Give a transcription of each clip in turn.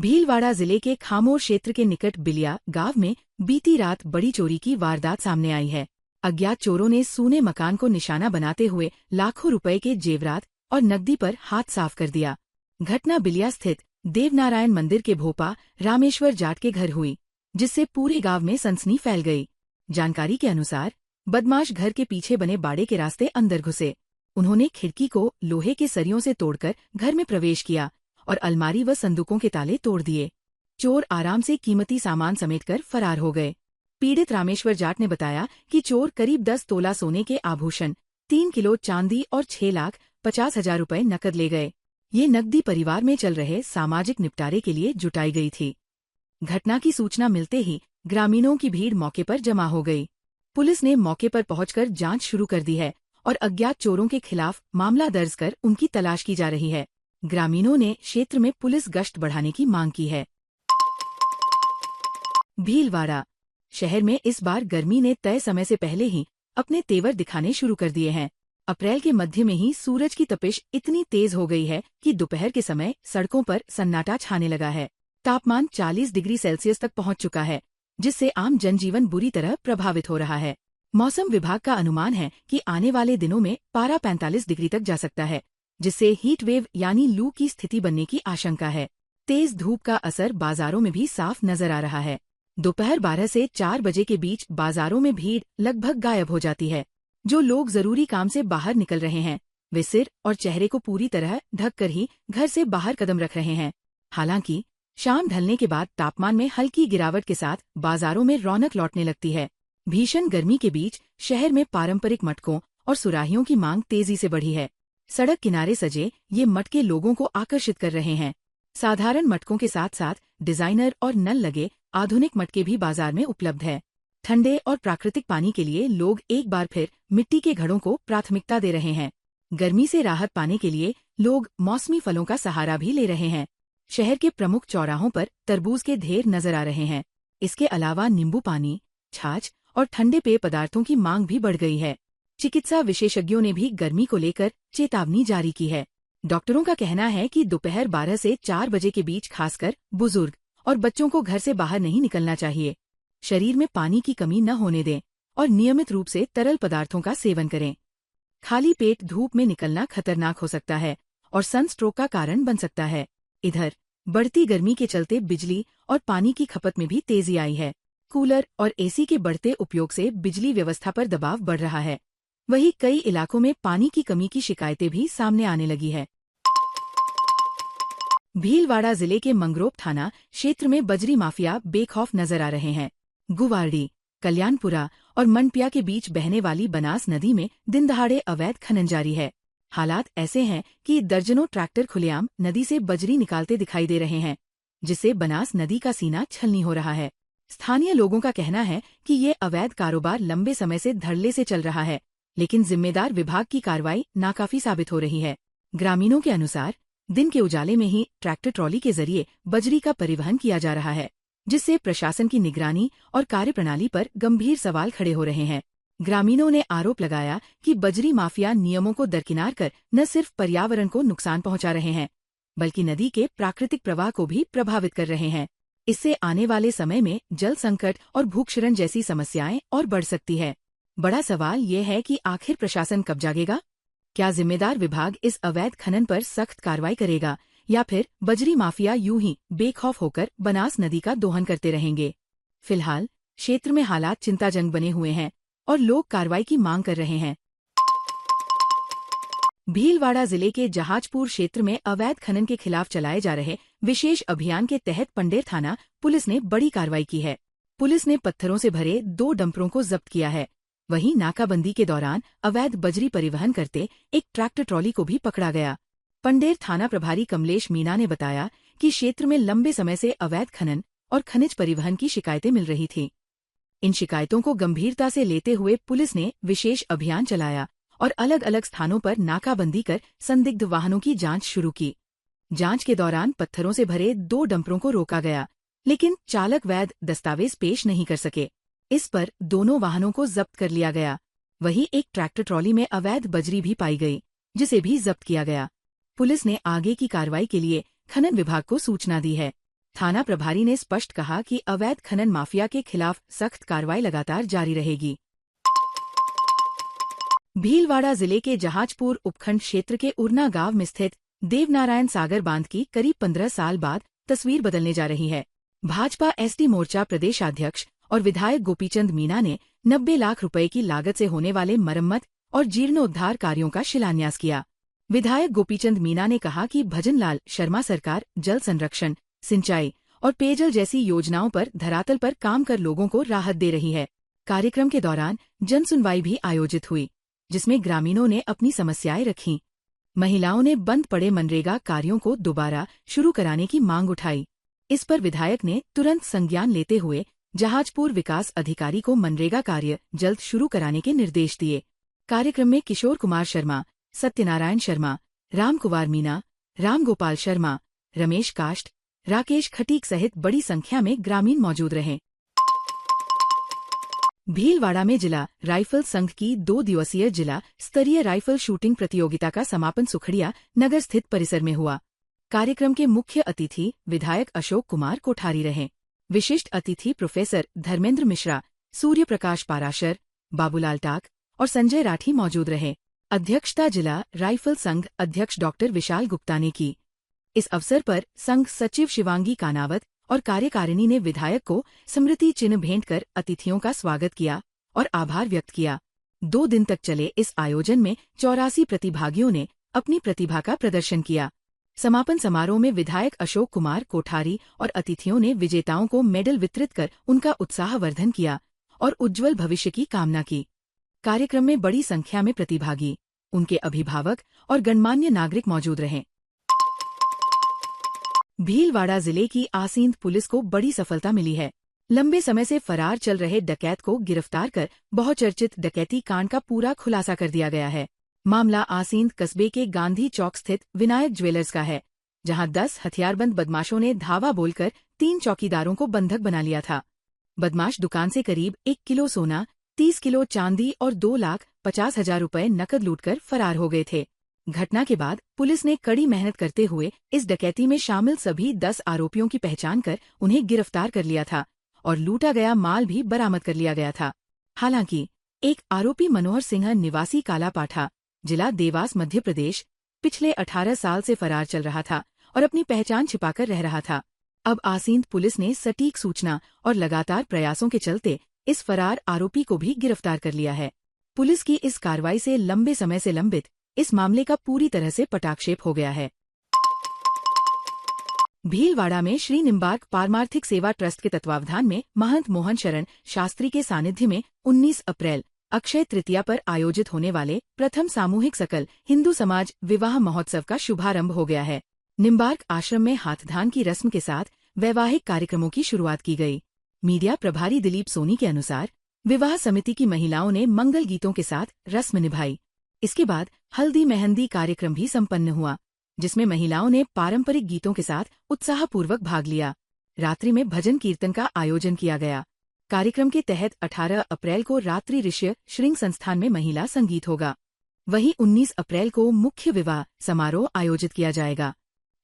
भीलवाड़ा जिले के खामोर क्षेत्र के निकट बिलिया गांव में बीती रात बड़ी चोरी की वारदात सामने आई है। अज्ञात चोरों ने सूने मकान को निशाना बनाते हुए लाखों रुपए के जेवरात और नकदी पर हाथ साफ कर दिया। घटना बिलिया स्थित देवनारायण मंदिर के भोपा रामेश्वर जाट के घर हुई, जिससे पूरे गांव में सनसनी फैल गई। जानकारी के अनुसार बदमाश घर के पीछे बने बाड़े के रास्ते अंदर घुसे। उन्होंने खिड़की को लोहे के सरियों से तोड़कर घर में प्रवेश किया और अलमारी व संदूकों के ताले तोड़ दिए। चोर आराम से कीमती सामान समेटकर फरार हो गए। पीड़ित रामेश्वर जाट ने बताया कि चोर करीब 10 तोला सोने के आभूषण, 3 किलो चांदी और 6,50,000 रुपए नकद ले गए। ये नकदी परिवार में चल रहे सामाजिक निपटारे के लिए जुटाई गई थी। घटना की सूचना मिलते ही ग्रामीणों की भीड़ मौके पर जमा हो गई। पुलिस ने मौके पर पहुंचकर जांच शुरू कर दी है और अज्ञात चोरों के खिलाफ मामला दर्ज कर उनकी तलाश की जा रही है। ग्रामीणों ने क्षेत्र में पुलिस गश्त बढ़ाने की मांग की है। भीलवाड़ा शहर में इस बार गर्मी ने तय समय से पहले ही अपने तेवर दिखाने शुरू कर दिए हैं। अप्रैल के मध्य में ही सूरज की तपिश इतनी तेज हो गई है कि दोपहर के समय सड़कों पर सन्नाटा छाने लगा है। तापमान 40 डिग्री सेल्सियस तक पहुंच चुका है, जिससे आम जनजीवन बुरी तरह प्रभावित हो रहा है। मौसम विभाग का अनुमान है कि आने वाले दिनों में पारा 45 डिग्री तक जा सकता है, जिससे हीट वेव यानी लू की स्थिति बनने की आशंका है। तेज धूप का असर बाजारों में भी साफ नजर आ रहा है। दोपहर 12 से 4 बजे के बीच बाजारों में भीड़ लगभग गायब हो जाती है। जो लोग जरूरी काम से बाहर निकल रहे हैं, वे सिर और चेहरे को पूरी तरह ढककर ही घर से बाहर कदम रख रहे हैं। हालांकि शाम ढलने के बाद तापमान में हल्की गिरावट के साथ बाजारों में रौनक लौटने लगती है। भीषण गर्मी के बीच शहर में पारंपरिक मटकों और सुराहियों की मांग तेजी से बढ़ी है। सड़क किनारे सजे ये मटके लोगों को आकर्षित कर रहे हैं। साधारण मटकों के साथ साथ डिजाइनर और नल लगे आधुनिक मटके भी बाजार में उपलब्ध है। ठंडे और प्राकृतिक पानी के लिए लोग एक बार फिर मिट्टी के घड़ों को प्राथमिकता दे रहे हैं। गर्मी से राहत पाने के लिए लोग मौसमी फलों का सहारा भी ले रहे हैं। शहर के प्रमुख चौराहों पर तरबूज के ढेर नजर आ रहे हैं। इसके अलावा नींबू पानी, छाछ और ठंडे पेय पदार्थों की मांग भी बढ़ गई है। चिकित्सा विशेषज्ञों ने भी गर्मी को लेकर चेतावनी जारी की है। डॉक्टरों का कहना है कि दोपहर 12 से 4 बजे के बीच खासकर बुजुर्ग और बच्चों को घर से बाहर नहीं निकलना चाहिए। शरीर में पानी की कमी न होने दें और नियमित रूप से तरल पदार्थों का सेवन करें। खाली पेट धूप में निकलना खतरनाक हो सकता है और सनस्ट्रोक का कारण बन सकता है। इधर बढ़ती गर्मी के चलते बिजली और पानी की खपत में भी तेजी आई है। कूलर और एसी के बढ़ते उपयोग से बिजली व्यवस्था पर दबाव बढ़ रहा है। वहीं कई इलाकों में पानी की कमी की शिकायतें भी सामने आने लगी है। भीलवाड़ा जिले के मंगरोप थाना क्षेत्र में बजरी माफिया बेखौफ नजर आ रहे हैं। गुवारडी, कल्याणपुरा और मनपिया के बीच बहने वाली बनास नदी में दिन दहाड़े अवैध खनन जारी है। हालात ऐसे हैं कि दर्जनों ट्रैक्टर खुलेआम नदी से बजरी निकालते दिखाई दे रहे हैं, जिससे बनास नदी का सीना छलनी हो रहा है। स्थानीय लोगों का कहना है कि ये अवैध कारोबार लंबे समय से धड़ल्ले से चल रहा है, लेकिन जिम्मेदार विभाग की कार्रवाई नाकाफी साबित हो रही है। ग्रामीणों के अनुसार दिन के उजाले में ही ट्रैक्टर ट्रॉली के जरिए बजरी का परिवहन किया जा रहा है, जिससे प्रशासन की निगरानी और कार्यप्रणाली पर गंभीर सवाल खड़े हो रहे हैं। ग्रामीणों ने आरोप लगाया कि बजरी माफिया नियमों को दरकिनार कर न सिर्फ पर्यावरण को नुकसान पहुंचा रहे हैं, बल्कि नदी के प्राकृतिक प्रवाह को भी प्रभावित कर रहे हैं। इससे आने वाले समय में जल संकट और भूक्षरण जैसी समस्याएं और बढ़ सकती है। बड़ा सवाल ये है कि आखिर प्रशासन कब जागेगा? क्या जिम्मेदार विभाग इस अवैध खनन पर सख्त कार्रवाई करेगा या फिर बजरी माफिया यूं ही बेखौफ होकर बनास नदी का दोहन करते रहेंगे? फिलहाल क्षेत्र में हालात चिंताजनक बने हुए हैं और लोग कार्रवाई की मांग कर रहे हैं। भीलवाड़ा जिले के जहाजपुर क्षेत्र में अवैध खनन के खिलाफ चलाए जा रहे विशेष अभियान के तहत पंडेर थाना पुलिस ने बड़ी कार्रवाई की है। पुलिस ने पत्थरों से भरे 2 डंपरों को जब्त किया है। वहीं नाकाबंदी के दौरान अवैध बजरी परिवहन करते एक ट्रैक्टर ट्रॉली को भी पकड़ा गया। पंडेर थाना प्रभारी कमलेश मीणा ने बताया कि क्षेत्र में लंबे समय से अवैध खनन और खनिज परिवहन की शिकायतें मिल रही थीं। इन शिकायतों को गंभीरता से लेते हुए पुलिस ने विशेष अभियान चलाया और अलग अलग स्थानों पर नाकाबंदी कर संदिग्ध वाहनों की जांच शुरू की। जांच के दौरान पत्थरों से भरे 2 डंपरों को रोका गया, लेकिन चालक वैध दस्तावेज पेश नहीं कर सके। इस पर दोनों वाहनों को जब्त कर लिया गया। वहीं एक ट्रैक्टर ट्रॉली में अवैध बजरी भी पाई गई, जिसे भी जब्त किया गया। पुलिस ने आगे की कार्रवाई के लिए खनन विभाग को सूचना दी है। थाना प्रभारी ने स्पष्ट कहा कि अवैध खनन माफिया के खिलाफ सख्त कार्रवाई लगातार जारी रहेगी। भीलवाड़ा जिले के जहाजपुर उपखंड क्षेत्र के उरना गांव में स्थित देवनारायण सागर बांध की करीब 15 साल बाद तस्वीर बदलने जा रही है। भाजपा एसटी मोर्चा प्रदेशाध्यक्ष और विधायक गोपीचंद मीणा ने 90 लाख रुपए की लागत से होने वाले मरम्मत और जीर्णोद्धार कार्यों का शिलान्यास किया। विधायक गोपीचंद मीणा ने कहा कि भजनलाल शर्मा सरकार जल संरक्षण, सिंचाई और पेयजल जैसी योजनाओं पर धरातल पर काम कर लोगों को राहत दे रही है। कार्यक्रम के दौरान जनसुनवाई भी आयोजित हुई, जिसमें ग्रामीणों ने अपनी समस्याएं रखीं। महिलाओं ने बंद पड़े मनरेगा कार्यों को दोबारा शुरू कराने की मांग उठाई। इस पर विधायक ने तुरंत संज्ञान लेते हुए जहाजपुर विकास अधिकारी को मनरेगा कार्य जल्द शुरू कराने के निर्देश दिए। कार्यक्रम में किशोर कुमार शर्मा, सत्यनारायण शर्मा, राम कुमार मीणा, राम गोपाल शर्मा, रमेश काष्ट, राकेश खटीक सहित बड़ी संख्या में ग्रामीण मौजूद रहे। भीलवाड़ा में जिला राइफल संघ की 2 दिवसीय जिला स्तरीय राइफल शूटिंग प्रतियोगिता का समापन सुखड़िया नगर स्थित परिसर में हुआ। कार्यक्रम के मुख्य अतिथि विधायक अशोक कुमार कोठारी रहे। विशिष्ट अतिथि प्रोफेसर धर्मेंद्र मिश्रा, सूर्य प्रकाश पाराशर, बाबूलाल टाक और संजय राठी मौजूद रहे। अध्यक्षता जिला राइफल संघ अध्यक्ष डॉक्टर विशाल गुप्ता ने की। इस अवसर पर संघ सचिव शिवांगी कानावत और कार्यकारिणी ने विधायक को स्मृति चिन्ह भेंट कर अतिथियों का स्वागत किया और आभार व्यक्त किया। 2 दिन तक चले इस आयोजन में 84 प्रतिभागियों ने अपनी प्रतिभा का प्रदर्शन किया। समापन समारोह में विधायक अशोक कुमार कोठारी और अतिथियों ने विजेताओं को मेडल वितरित कर उनका उत्साहवर्धन किया और उज्ज्वल भविष्य की कामना की। कार्यक्रम में बड़ी संख्या में प्रतिभागी, उनके अभिभावक और गणमान्य नागरिक मौजूद रहे। भीलवाड़ा जिले की आसींद पुलिस को बड़ी सफलता मिली है। लंबे समय से फरार चल रहे डकैत को गिरफ्तार कर बहुचर्चित डकैती कांड का पूरा खुलासा कर दिया गया है। मामला आसींद कस्बे के गांधी चौक स्थित विनायक ज्वेलर्स का है, जहां 10 हथियारबंद बदमाशों ने धावा बोलकर 3 चौकीदारों को बंधक बना लिया था। बदमाश दुकान से करीब 1 किलो सोना, 30 किलो चांदी और 2,50,000 रुपए नकद लूटकर फरार हो गए थे। घटना के बाद पुलिस ने कड़ी मेहनत करते हुए इस डकैती में शामिल सभी 10 आरोपियों की पहचान कर उन्हें गिरफ्तार कर लिया था और लूटा गया माल भी बरामद कर लिया गया था। हालांकि एक आरोपी मनोहर सिंह निवासी कालापाठा, जिला देवास मध्य प्रदेश, पिछले 18 साल से फरार चल रहा था और अपनी पहचान छिपाकर रह रहा था। अब आसींद पुलिस ने सटीक सूचना और लगातार प्रयासों के चलते इस फरार आरोपी को भी गिरफ्तार कर लिया है। पुलिस की इस कार्रवाई से लंबे समय से लंबित इस मामले का पूरी तरह से पटाक्षेप हो गया है। भीलवाड़ा में श्री निम्बार्क पारमार्थिक सेवा ट्रस्ट के तत्वावधान में महंत मोहन शरण शास्त्री के सानिध्य में 19 अप्रैल अक्षय तृतीया पर आयोजित होने वाले प्रथम सामूहिक सकल हिंदू समाज विवाह महोत्सव का शुभारंभ हो गया है। निम्बार्क आश्रम में हाथदान की रस्म के साथ वैवाहिक कार्यक्रमों की शुरुआत की गई। मीडिया प्रभारी दिलीप सोनी के अनुसार विवाह समिति की महिलाओं ने मंगल गीतों के साथ रस्म निभाई। इसके बाद हल्दी मेहंदी कार्यक्रम भी संपन्न हुआ, जिसमें महिलाओं ने पारंपरिक गीतों के साथ उत्साहपूर्वक भाग लिया। रात्रि में भजन कीर्तन का आयोजन किया गया। कार्यक्रम के तहत 18 अप्रैल को रात्रि ऋषि श्रृंग संस्थान में महिला संगीत होगा। वहीं 19 अप्रैल को मुख्य विवाह समारोह आयोजित किया जाएगा।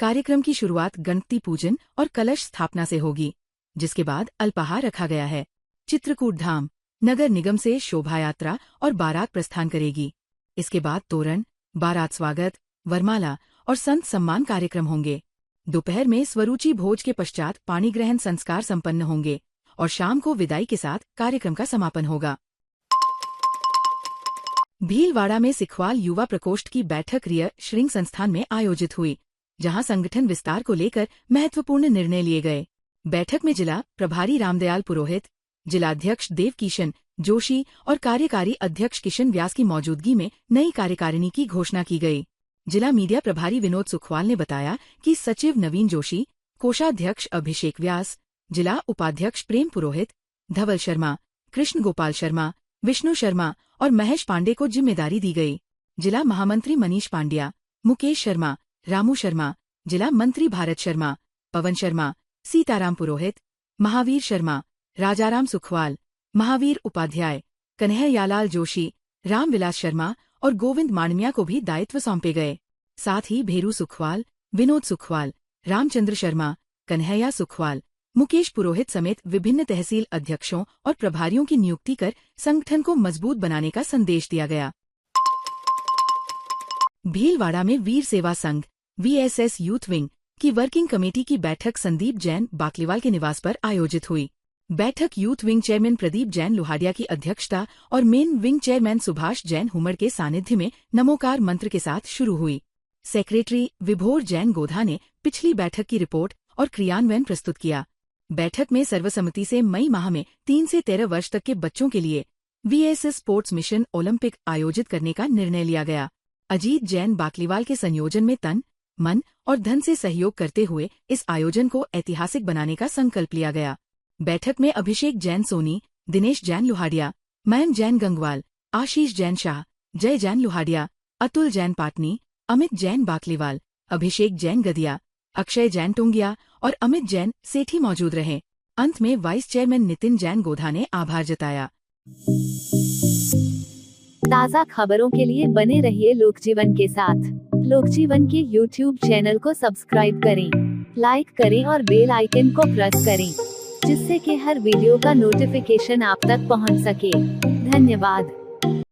कार्यक्रम की शुरुआत गणपति पूजन और कलश स्थापना से होगी, जिसके बाद अल्पाहार रखा गया है। चित्रकूट धाम नगर निगम से शोभा यात्रा और बारात प्रस्थान करेगी। इसके बाद तोरण, बारात स्वागत, वरमाला और संत सम्मान कार्यक्रम होंगे। दोपहर में स्वरूचि भोज के पश्चात पाणी ग्रहण संस्कार संपन्न होंगे और शाम को विदाई के साथ कार्यक्रम का समापन होगा। भीलवाड़ा में सिखवाल युवा प्रकोष्ठ की बैठक रिय श्रृंग संस्थान में आयोजित हुई, जहां संगठन विस्तार को लेकर महत्वपूर्ण निर्णय लिए गए। बैठक में जिला प्रभारी रामदयाल पुरोहित, जिलाध्यक्ष देवकिशन जोशी और कार्यकारी अध्यक्ष किशन व्यास की मौजूदगी में नई कार्यकारिणी की घोषणा की गई। जिला मीडिया प्रभारी विनोद सुखवाल ने बताया कि सचिव नवीन जोशी, कोषाध्यक्ष अभिषेक व्यास, जिला उपाध्यक्ष प्रेम पुरोहित, धवल शर्मा, कृष्ण गोपाल शर्मा, विष्णु शर्मा और महेश पांडे को जिम्मेदारी दी गई। जिला महामंत्री मनीष पांड्या, मुकेश शर्मा, रामू शर्मा, जिला मंत्री भारत शर्मा, पवन शर्मा, सीताराम पुरोहित, महावीर शर्मा, राजाराम सुखवाल, महावीर उपाध्याय, कन्हैयालाल जोशी, रामविलास शर्मा और गोविंद मांडमिया को भी दायित्व सौंपे गए। साथ ही भेरू सुखवाल, विनोद सुखवाल, रामचंद्र शर्मा, कन्हैया सुखवाल, मुकेश पुरोहित समेत विभिन्न तहसील अध्यक्षों और प्रभारियों की नियुक्ति कर संगठन को मजबूत बनाने का संदेश दिया गया। भीलवाड़ा में वीर सेवा संघ VSS यूथ विंग की वर्किंग कमेटी की बैठक संदीप जैन बाकलीवाल के निवास पर आयोजित हुई। बैठक youth wing chairman Pradeep Jain Lohadiya की अध्यक्षता और main wing chairman Subhash Jain Humad के सानिध्य में नमोकार मंत्र के साथ शुरू हुई। सेक्रेटरी विभोर जैन गोधा ने पिछली बैठक की रिपोर्ट और क्रियान्वयन प्रस्तुत किया। बैठक में सर्वसम्मति से मई माह में 3 से 13 वर्ष तक के बच्चों के लिए VSS स्पोर्ट्स मिशन ओलंपिक आयोजित करने का निर्णय लिया गया। अजीत जैन बाकलीवाल के संयोजन में तन, मन और धन से सहयोग करते हुए इस आयोजन को ऐतिहासिक बनाने का संकल्प लिया गया। बैठक में अभिषेक जैन सोनी, दिनेश जैन लोहाडिया, मयंक जैन गंगवाल, आशीष जैन शाह, जय जैन लोहाडिया, अतुल जैन पाटनी, अमित जैन बाकलीवाल, अभिषेक जैन गदिया, अक्षय जैन टोंगिया और अमित जैन सेठी मौजूद रहे। अंत में वाइस चेयरमैन नितिन जैन गोधा ने आभार जताया। ताज़ा खबरों के लिए बने रहिए लोकजीवन के साथ। लोकजीवन के YouTube चैनल को सब्सक्राइब करें, लाइक करें और बेल आइकन को प्रेस करें, जिससे कि हर वीडियो का नोटिफिकेशन आप तक पहुंच सके। धन्यवाद।